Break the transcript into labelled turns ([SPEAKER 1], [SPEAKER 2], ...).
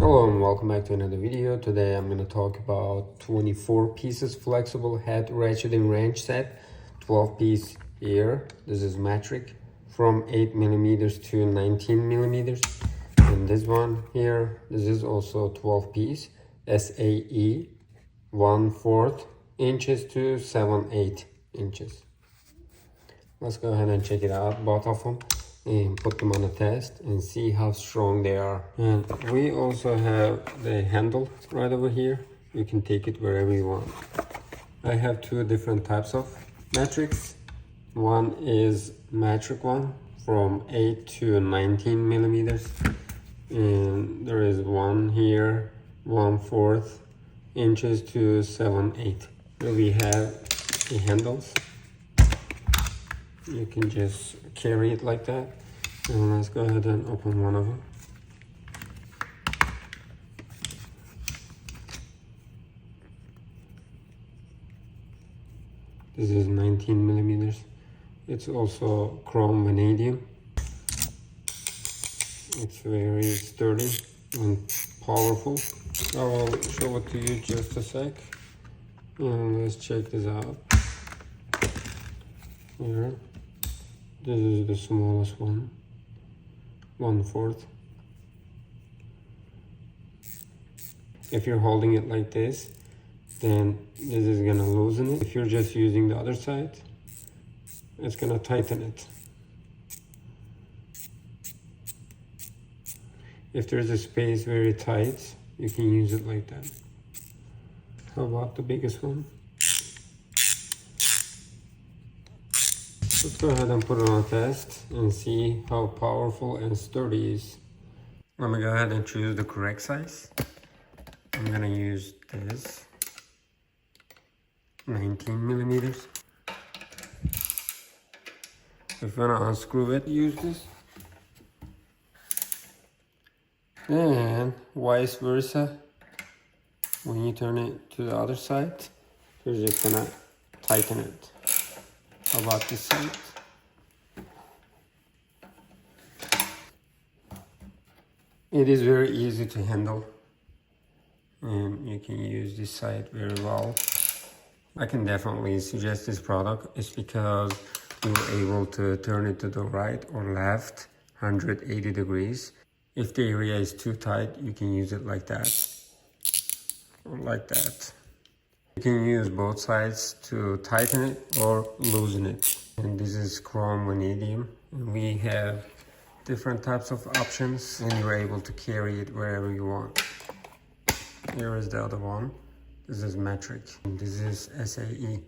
[SPEAKER 1] Hello and welcome back to another video. Today I'm going to talk about 24 pieces flexible head ratcheting wrench set, 12 piece here. This is metric from 8 millimeters to 19 millimeters. And this one here, this is also 12 piece SAE 1/4 inches to 7/8 inches. Let's go ahead and check it out, both of them, and put them on a test and see how strong they are. And we also have the handle right over here. You can take it wherever you want. I have two different types of metrics. One is metric one from 8 to 19 millimeters, and there is one here 1/4 inches to 7/8. Here we have the handles. You can just carry it like that. And let's go ahead and open one of them. This is 19 millimeters. It's also chrome vanadium. It's very sturdy and powerful. I will show it to you just a sec. And let's check this out. Here. This is the smallest one, 1/4. If you're holding it like this, then this is gonna loosen it. If you're just using the other side, it's gonna tighten it. If there's a space very tight, you can use it like that. How about the biggest one? Let's go ahead and put it on a test and see how powerful and sturdy it is. Let me go ahead and choose the correct size. I'm gonna use this 19 millimeters. If you wanna unscrew it, use this. And vice versa, when you turn it to the other side, you're just gonna tighten it. How about this side? It is very easy to handle, and you can use this side very well. I can definitely suggest this product. It's because you're able to turn it to the right or left 180 degrees. If the area is too tight, you can use it like that or like that. You can use both sides to tighten it or loosen it. And this is chrome vanadium. And we have different types of options, and you're able to carry it wherever you want. Here is the other one. This is metric. And this is SAE.